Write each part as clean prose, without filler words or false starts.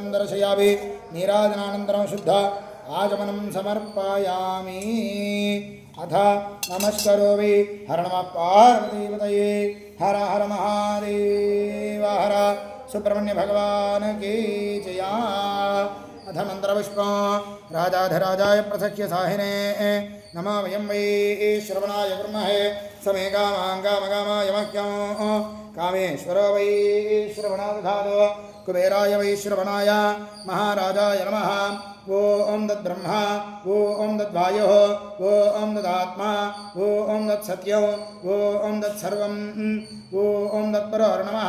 दर्शनं दर्शयामि नीराजनानन्तरं शुद्ध आचमनं समर्पयामि अथ नमस्करोमि हर नमः पार्वतीपतये हर हर महादेव हर सुब्रह्मण्य भगवान की जय अथ मंत्रपुष्पं राजाधिराजाय प्रसख्य साहिने नमः वयं वै श्रवणाय कुर्महे समे कामाय मह्यं कामेश्वरो वै श्रवणादधातो कुबेराय वै श्रवणाय महाराजाय नमः ओम तद्ब्रह्मा ओम तद्वायुः ओम तदात्मा ओम तत्सत्यं ओम तत्सर्वं ओम तत्परो नमः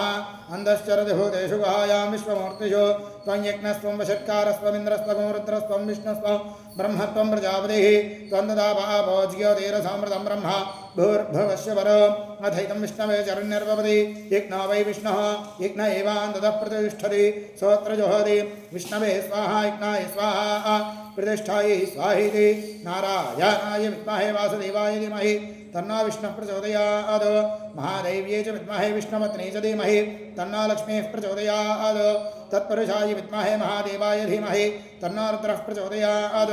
अंधश्चरति भूतेषु गुहायां विश्वमूर्तिषु त्वं यज्ञस्त्वं वषट्कारस्त्वं इन्द्रस्त्वं रुद्रस्त्वं विष्णुस्त्वं ब्रह्मत्वं प्रजापतिः त्वं तदापो ज्योतिरसामृतं ब्रह्म भूर्भुवस्य वरो अथैतं विष्णवे चरण्यर्भवति यज्ञो वै विष्णुः यज्ञ एवान्ततः प्रतिष्ठति सोऽत्र जुहोति विष्णवे स्वाहा यज्ञाय स्वाहा प्रतिष्ठायै स्वाहेति नारायणाय विद्महे वासुदेवाय धीमहि तन्नो विष्णुः प्रचोदयात् महादेव्यै च विद्महे विष्णुपत्न्यै च धीमहि तन्नो लक्ष्मीः प्रचोदयात् तत्पुरुषाय विद्महे महादेवाय धीमहि तन्नो रुद्रः प्रचोदयात्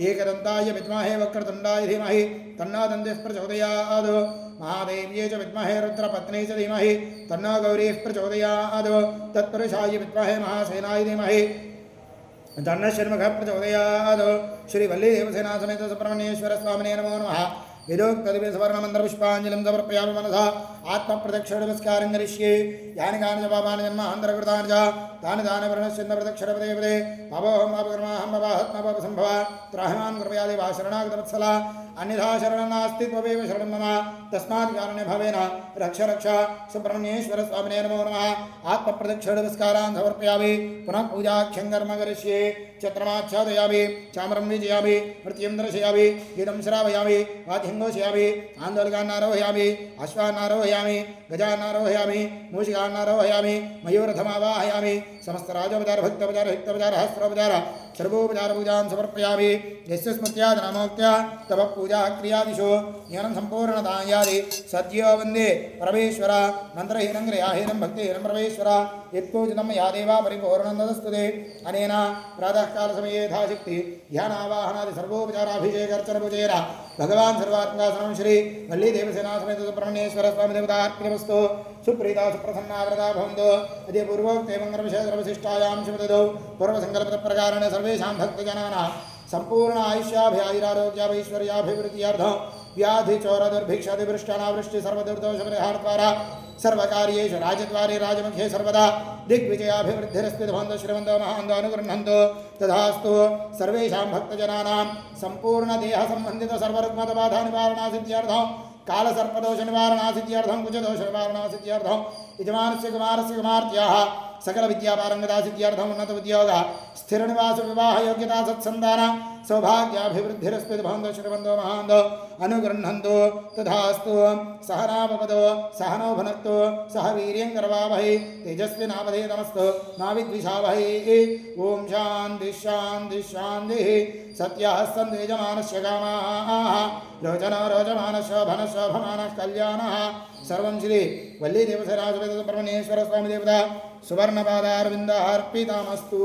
एकदन्ताय विद्महे वक्रतुण्डाय धीमहि तन्नो दन्तिः प्रचोदयात् महादेव्यै च विद्महे रुद्रपत्न्यै च धीमहि तन्नो गौरीः प्रचोदयात् तत्पुरुषाय विद्महे महासेनाय धीमहि तन्नः षण्मुखः प्रचोदयात् श्रीवल्लीदेवसेना समेत सुब्रह्मण्येश्वर स्वामिने नमो नमः विदोक्तदिव्य सुवर्णमन्त्रपुष्पाञ्जलिं समर्पयामि मनसा आत्मप्रदक्षिणनमस्कारं करिष्ये यानि कानि च पापानि जन्मान्तरकृतानि च तानि तानि वर्णश्चिन्न प्रदक्षिणपदे पदे पापोऽहं पापकर्माहं पापात्मपापसम्भवा त्राहिमां कृपया देवा शरणागतवत्सला अन्यथा शरणं नास्ति त्वमेव शरणं मम तस्मात् कारणे भवेन रक्ष रक्ष सुब्रह्मण्येश्वर स्वामिने नमो नमः आत्मप्रदक्षिणनमस्कारान् समर्पयामि पुनः पूजाख्यं कर्म करिष्ये छत्रमाच्छादयामि चामरं विजयामि मृत्युं दर्शयामि गीतं श्रावयामि वाद्यङ्घोषयामि आन्दोलकान्नारोहयामि अश्वान्नारोहयामि गजान्नारोहयामि मूषिकान्नारोहयामि मयूरथमावाहयामि समस्तराजोपचार भक्तोपचार हिक्तोपचार हस्त्रोपचार सर्वोपचार पूजां समर्पयामि यस्य स्मृत्यादनामोक्त्या तव पूजा क्रियादिषु ज्ञानं सम्पूर्णतां यादि सद्यो वन्दे परमेश्वर मन्त्रहीनं क्रियाहीनं भक्तिहीनं परमेश्वर यत्पूजितं या देवा परिपूर्णं तदस्तु ते अनेन प्रातःकालसमये यथाशक्ति ध्यानावाहनादि सर्वोपचाराभिषेकार्चनपूजयेन भगवान् सर्वात्मकासनं श्री वल्लीदेवसेना समेत सुब्रह्मण्येश्वर स्वामी देवतार्पणमस्तु सुप्रीता सुप्रसन्ना व्रता भवन्तु अद्य पूर्वोक्ते मङ्गलविषयसर्वशिष्टायां शुभदौ पूर्वसङ्कल्पप्रकारेण सर्वेषां भक्तजनानां सम्पूर्ण आयुष्याभिआयुरारोग्याभैश्वर्याभिवृद्ध्यर्थं व्याधिचोरदुर्भिक्षादिवृष्टानावृष्टि सर्वदुर्दोषपरिहारद्वारा सर्वकार्येषु राजद्वारे राजमुखे सर्वदा दिग्विजयाभिवृद्धिरस्ति भवन्तु श्रीमन्तो महान्तो अनुगृह्णन्तु तथास्तु सर्वेषां भक्तजनानां सम्पूर्णदेहसम्बन्धित सर्वरुग्मतबाधानिवारणासिद्ध्यर्थं कालसर्पदोषनिवारणासिद्ध्यर्थं कुजदोषनिवारणासिद्ध्यर्थं यजमानस्य कुमारस्य कुमार्त्याः सकलविद्यापारङ्गतासिद्ध्यर्थम् उन्नतोद्योग स्थिरनिवासविवाहयोग्यता सत्सन्तान सौभाग्याभिवृद्धिरस्ति भवन्तु श्रीमन्तो महान्तो अनुगृह्णन्तु तथास्तु सहनाववतु सहनौ भुनक्तु सह वीर्यं करवावहै तेजस्विनावधीतमस्तु मा विद्विषावहै ॐ शान्तिः शान्तिः शान्तिः सत्यः सन्तु यजमानस्य कामाः रोचनो रोचमानः शोभमानः कल्याणः सर्वं श्री वल्लीदेवसेना समेत सुब्रह्मण्येश्वर स्वामी देवता सुवर्णपादारविन्दार्पितमस्तु।